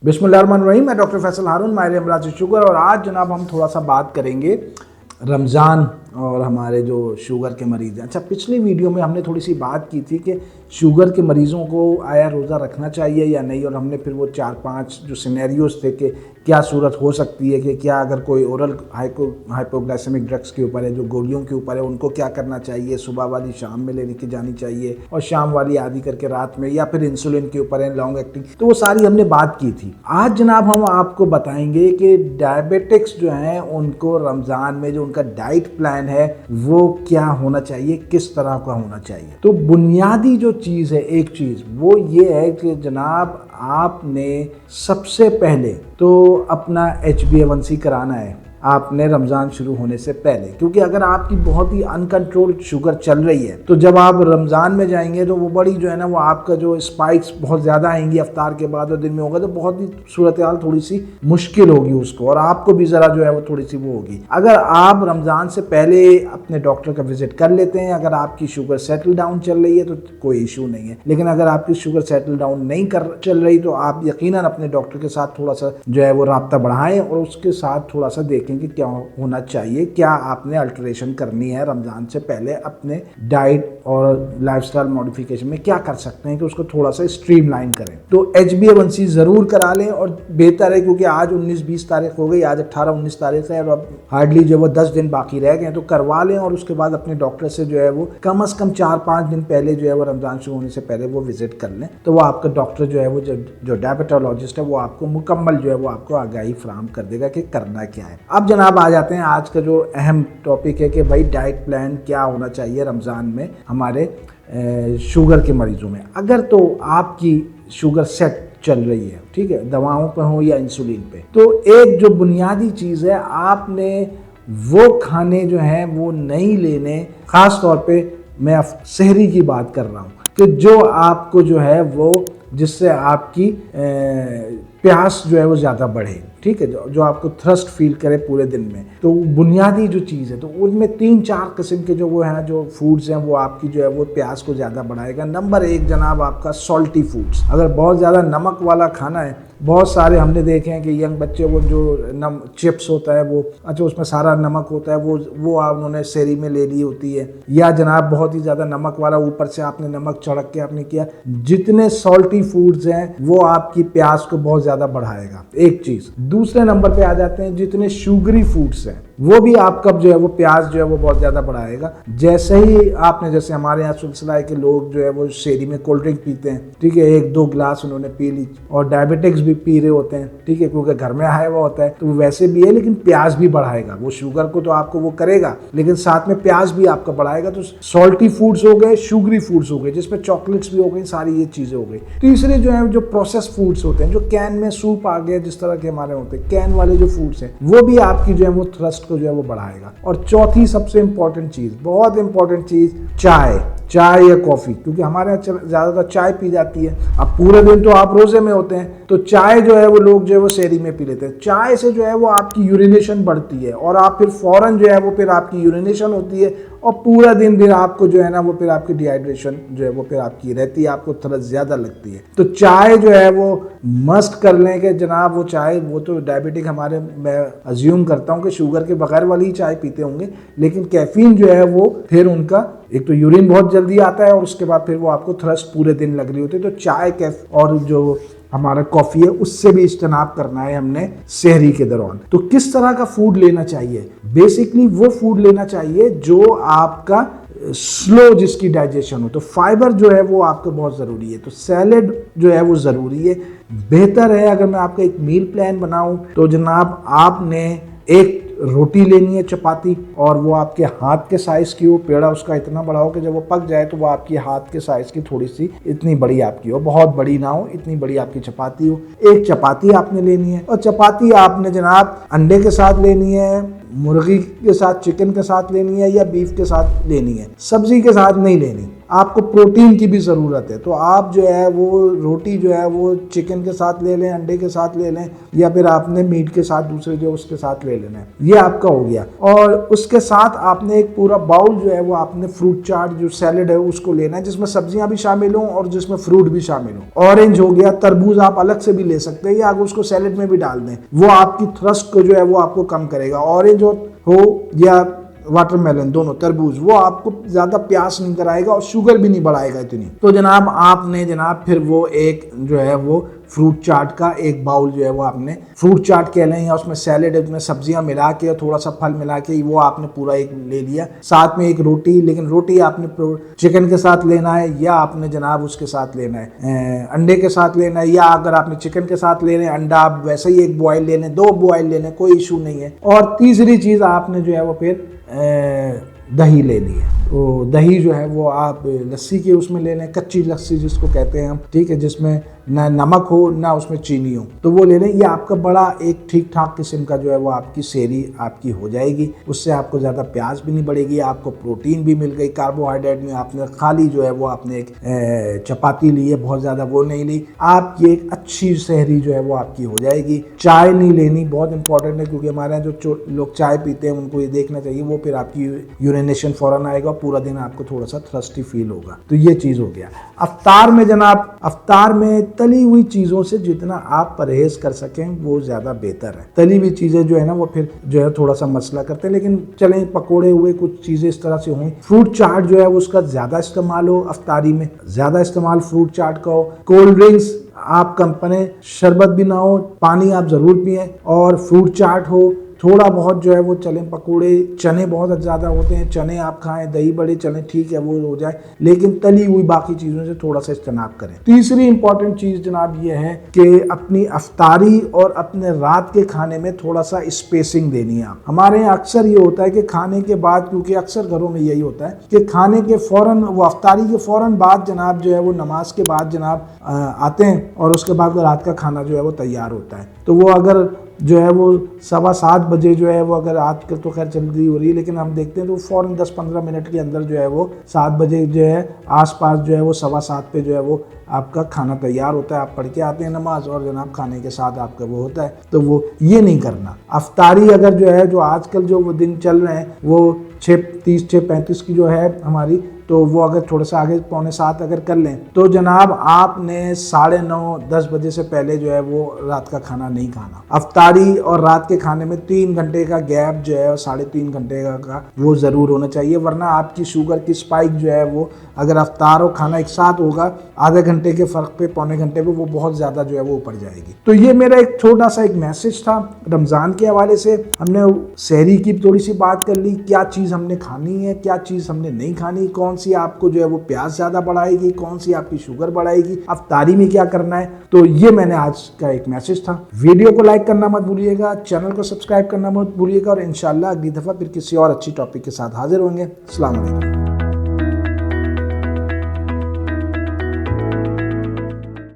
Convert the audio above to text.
बिस्मिल्लाहिर्रहमानिर्रहीम। मैं डॉक्टर फैसल हारून, माहिर अमराज शुगर। और आज जनाब हम थोड़ा सा बात करेंगे रमज़ान और हमारे जो शुगर के मरीज़ हैं। अच्छा, पिछली वीडियो में हमने थोड़ी सी बात की थी कि शुगर के मरीज़ों को आया रोज़ा रखना चाहिए या नहीं, और हमने फिर वो 4-5 जो सिनेरियोज थे कि क्या सूरत हो सकती है कि क्या अगर कोई ओरल हाइपोग्लाइसेमिक ड्रग्स के ऊपर है, जो गोलियों के ऊपर है, उनको क्या करना चाहिए, सुबह वाली शाम में लेने की जानी चाहिए और शाम वाली आधी करके रात में, या फिर इंसुलिन के ऊपर है लॉन्ग एक्टिंग। तो वो सारी हमने बात की थी। आज जनाब हम आपको बताएंगे कि डायबिटिक्स जो हैं उनको रमज़ान में जो उनका डाइट प्लान है वो क्या होना चाहिए, किस तरह का होना चाहिए। तो बुनियादी जो चीज़ है, एक चीज़ वो ये है कि जनाब आपने सबसे पहले तो अपना HbA1c कराना है आपने रमज़ान शुरू होने से पहले, क्योंकि अगर आपकी बहुत ही अनकंट्रोल्ड शुगर चल रही है तो जब आप रमज़ान में जाएंगे तो वो बड़ी जो है ना, वो आपका जो स्पाइक्स बहुत ज़्यादा आएंगी अफ्तार के बाद और दिन में होगा, तो बहुत ही सूरत हाल थोड़ी सी मुश्किल होगी उसको, और आपको भी ज़रा जो है वो थोड़ी सी वो होगी। अगर आप रमज़ान से पहले अपने डॉक्टर का विजिट कर लेते हैं, अगर आपकी शुगर सेटल डाउन चल रही है तो कोई इशू नहीं है, लेकिन अगर आपकी शुगर सेटल डाउन नहीं चल रही तो आप यकीनन अपने डॉक्टर के साथ थोड़ा सा जो है वो राब्ता बढ़ाएं और उसके साथ थोड़ा सा देखें कि क्या होना चाहिए, क्या आपने अल्टरेशन करनी है रमज़ान से पहले अपने डाइट और लाइफस्टाइल मॉडिफिकेशन में, क्या कर सकते हैं कि उसको थोड़ा सा स्ट्रीमलाइन करें। तो HbA1c ज़रूर करा लें, और बेहतर है क्योंकि आज 19-20 तारीख हो गई, आज 18-19 तारीख है और अब हार्डली जो है वो 10 दिन बाकी रह गए, तो करवा लें और उसके बाद अपने डॉक्टर से जो है वो कम से कम 4-5 दिन पहले जो है वो रमज़ान शुरू होने से पहले वो विजिट कर लें। तो वो आपका डॉक्टर जो है वो जो डायबिटोलॉजिस्ट है वो आपको मुकम्मल जो है वो आपको आगाही फराहम कर देगा कि करना क्या है। अब जनाब आ जाते हैं आज का जो अहम टॉपिक है कि भाई डाइट प्लान क्या होना चाहिए रमज़ान में हमारे शुगर के मरीजों में। अगर तो आपकी शुगर सेट चल रही है, ठीक है, दवाओं पर हो या इंसुलिन पे, तो एक जो बुनियादी चीज़ है, आपने वो खाने जो हैं वो नहीं लेने। ख़ास तौर पे मैं सहरी की बात कर रहा हूँ कि जो आपको जो है वो जिससे आपकी प्यास जो है वो ज़्यादा बढ़े, ठीक है, जो आपको थ्रस्ट फील करे पूरे दिन में। तो बुनियादी जो चीज़ है तो उनमें 3-4 किस्म के जो वो है ना जो फूड्स हैं वो आपकी जो है वो प्यास को ज़्यादा बढ़ाएगा। नंबर 1 जनाब आपका सॉल्टी फूड्स। अगर बहुत ज़्यादा नमक वाला खाना है, बहुत सारे हमने देखे हैं कि यंग बच्चे वो जो चिप्स होता है वो, अच्छा उसमें सारा नमक होता है, वो आप उन्होंने सेरी में ले ली होती है, या जनाब बहुत ही ज़्यादा नमक वाला ऊपर से आपने नमक छिड़क के आपने किया। जितने सॉल्टी फूड्स हैं वो आपकी प्यास को बहुत ज़्यादा बढ़ाएगा, एक चीज़। दूसरे नंबर पे आ जाते हैं जितने शुगरी फूड्स हैं, वो भी आपका जो है वो प्यास जो है वो बहुत ज़्यादा बढ़ाएगा। जैसे ही आपने, जैसे हमारे यहाँ सिलसिला के लोग जो है वो शेरी में कोल्ड ड्रिंक पीते हैं, ठीक है, 1-2 गिलास उन्होंने पी ली, और डायबिटिक्स भी पी रहे होते हैं, ठीक है, क्योंकि घर में आया हुआ होता है तो वैसे भी है, लेकिन प्यास भी बढ़ाएगा। वो शुगर को तो आपको वो करेगा, लेकिन साथ में प्यास भी आपका बढ़ाएगा। तो सॉल्टी फूड्स हो गए, शुगरी फूड्स हो गए, जिसमें चॉकलेट्स भी हो गई, सारी ये चीज़ें हो गई। तीसरे जो है जो प्रोसेस फूड्स होते हैं, जो कैन में सूप आ गए जिस तरह के हमारे होते हैं, कैन वाले जो फूड्स हैं, वो भी आपकी जो है वो थ्रस्ट को जो है वो बढ़ाएगा। और चौथी सबसे इंपॉर्टेंट चीज, बहुत इंपॉर्टेंट चीज, चाय या कॉफी, क्योंकि हमारे यहाँ ज्यादातर चाय पी जाती है। अब पूरे दिन तो आप रोजे में होते हैं तो चाय जो है वो लोग जो है वो सेहरी में पी लेते हैं। चाय से जो है वो आपकी यूरिनेशन बढ़ती है और आप फिर फौरन जो है वो फिर आपकी यूरिनेशन होती है और पूरा दिन फिर आपको जो है ना वो फिर आपकी डिहाइड्रेशन जो है वो फिर आपकी रहती है, आपको थोड़ा ज्यादा लगती है। तो चाय जो है वो मस्ट कर लें कि जनाब वो चाय, वो तो डायबिटिक हमारे, मैं अज्यूम करता हूँ कि शुगर के बगैर वाली ही चाय पीते होंगे, लेकिन कैफीन जो है वो फिर उनका एक तो यूरिन बहुत जल्दी आता है और उसके बाद फिर वो आपको थ्रस्ट पूरे दिन लग रही होती है। तो चाय और जो हमारा कॉफी है उससे भी इज्तनाब करना है हमने सेहरी के दौरान। तो किस तरह का फूड लेना चाहिए? बेसिकली वो फूड लेना चाहिए जो आपका स्लो, जिसकी डाइजेशन हो। तो फाइबर जो है वो आपको बहुत ज़रूरी है, तो सैलेड जो है वो ज़रूरी है। बेहतर है अगर मैं आपका एक मील प्लान बनाऊं तो जनाब आपने एक रोटी लेनी है, चपाती, और वो आपके हाथ के साइज की हो, पेड़ा उसका इतना बड़ा हो कि जब वो पक जाए तो वो आपकी हाथ के साइज की थोड़ी सी इतनी बड़ी आपकी हो, बहुत बड़ी ना हो, इतनी बड़ी आपकी चपाती हो। एक चपाती आपने लेनी है, और चपाती आपने जनाब अंडे के साथ लेनी है, मुर्गी के साथ, चिकन के साथ लेनी है, या बीफ के साथ लेनी है, सब्जी के साथ नहीं लेनी। आपको प्रोटीन की भी ज़रूरत है, तो आप जो है वो रोटी जो है वो चिकन के साथ ले लें, अंडे के साथ ले लें, या फिर आपने मीट के साथ दूसरे जो उसके साथ ले लेना है। ये आपका हो गया। और उसके साथ आपने एक पूरा बाउल जो है वो आपने फ्रूट चाट जो सैलेड है उसको लेना है, जिसमें सब्जियां भी शामिल हों और जिसमें फ्रूट भी शामिल हो। ऑरेंज हो गया, तरबूज आप अलग से भी ले सकते हैं या आप उसको सैलेड में भी डाल दें, वो आपकी थ्रस्ट को जो है वो आपको कम करेगा। ऑरेंज हो या वाटरमेलन, दोनों, तरबूज, वो आपको ज़्यादा प्यास नहीं कराएगा और शुगर भी नहीं बढ़ाएगा इतनी। तो जनाब आपने जनाब फिर वो एक जो है वो फ्रूट चाट का एक बाउल जो है वो आपने फ्रूट चाट कह लें, या उसमें सैलेड है, उसमें सब्जियां मिला के और थोड़ा सा फल मिला के वो आपने पूरा एक ले लिया। साथ में एक रोटी, लेकिन रोटी आपने चिकन के साथ लेना है या आपने जनाब उसके साथ लेना है अंडे के साथ लेना है, या अगर आपने चिकन के साथ ले लें अंडा, आप वैसे ही एक बॉयल ले लें, 2 बॉयल ले लें, कोई इशू नहीं है। और तीसरी चीज़ आपने जो है वो फिर दही ले ली है। तो दही जो है वो आप लस्सी के उसमें ले लें, कच्ची लस्सी जिसको कहते हैं हम, ठीक है, जिसमें ना नमक हो ना उसमें चीनी हो, तो वो ले लें। ये आपका बड़ा एक ठीक ठाक किस्म का जो है वो आपकी सेहरी आपकी हो जाएगी। उससे आपको ज़्यादा प्यास भी नहीं बढ़ेगी, आपको प्रोटीन भी मिल गई, कार्बोहाइड्रेट में आपने खाली जो है वो आपने एक चपाती ली है, बहुत ज़्यादा वो नहीं ली, आपकी एक अच्छी सेहरी जो है वो आपकी हो जाएगी। चाय नहीं लेनी, बहुत इंपॉर्टेंट है, क्योंकि हमारे यहाँ जो लोग चाय पीते हैं उनको ये देखना चाहिए, वो फिर आपकी यूरिनेशन फौरन आएगा, पूरा दिन आपको थोड़ा सा थ्रस्टी फील होगा। तो ये चीज़ हो गया। अफ्तार में जनाब, अफ्तार में तली हुई चीज़ों से जितना आप परहेज कर सकें वो ज़्यादा बेहतर है। तली हुई चीज़ें जो है ना वो फिर जो है थोड़ा सा मसला करते हैं, लेकिन चलें पकोड़े हुए कुछ चीज़ें इस तरह से हों। फ्रूट चाट जो है उसका ज़्यादा इस्तेमाल हो, अफ्तारी में ज़्यादा इस्तेमाल फ्रूट चाट का हो। कोल्ड ड्रिंक्स आप कम पने, शरबत भी ना हो, पानी आप ज़रूर पिएँ, और फ्रूट चाट हो, थोड़ा बहुत जो है वो चलें पकोड़े, चने बहुत ज़्यादा होते हैं, चने आप खाएं, दही बड़े चलें, ठीक है, वो हो जाए, लेकिन तली हुई बाकी चीज़ों से थोड़ा सा इज्तनाब करें। तीसरी इंपॉर्टेंट चीज़ जनाब ये है कि अपनी अफ्तारी और अपने रात के खाने में थोड़ा सा स्पेसिंग देनी है। आप हमारे यहाँ अक्सर ये होता है कि खाने के बाद, क्योंकि अक्सर घरों में यही होता है कि खाने के फ़ौरन, वो अफ्तारी के फ़ौरन बाद जनाब जो है वो नमाज के बाद जनाब आते हैं, और उसके बाद रात का खाना जो है वो तैयार होता है। तो वो अगर जो है वो 7:15 बजे जो है वो, अगर आजकल तो खैर जल्दी हो रही है, लेकिन हम देखते हैं तो फ़ौरन 10-15 मिनट के अंदर जो है वो 7 बजे जो है आसपास जो है वो 7:15 पे जो है वो आपका खाना तैयार होता है। आप पढ़ के आते हैं नमाज और जनाब खाने के साथ आपका वो होता है। तो वो ये नहीं करना। अफ्तारी अगर जो है जो आजकल जो वो दिन चल रहे हैं वो 6:30 6:35 की जो है हमारी, तो वो अगर थोड़ा सा आगे 6:45 अगर कर लें तो जनाब आपने 9:30-10 बजे से पहले जो है वो रात का खाना नहीं खाना। अफ्तारी और रात के खाने में 3 घंटे का गैप जो है 3.5 घंटे का वो ज़रूर होना चाहिए, वरना आपकी शुगर की स्पाइक जो है वो, अगर अफ्तार और खाना एक साथ होगा, आधे घंटे के फ़र्क पे, पौने घंटे पे, वो बहुत ज़्यादा जो है वो ऊपर जाएगी। तो ये मेरा एक छोटा सा एक मैसेज था रमज़ान के हवाले से। हमने सहरी की थोड़ी सी बात कर ली, क्या चीज़ हमने खानी है, क्या चीज़ हमने नहीं खानी, कौन सी आपको जो है वो प्यास ज़्यादा बढ़ाएगी, कौन सी आपकी शुगर बढ़ाएगी, अफ्तारी में क्या करना है। तो ये मैंने आज का एक मैसेज था। वीडियो को लाइक करना मत भूलिएगा, चैनल को सब्सक्राइब करना मत भूलिएगा, और इंशाल्लाह अगली दफ़ा फिर किसी और अच्छी टॉपिक के साथ हाजिर होंगे। अस्सलाम वालेकुम।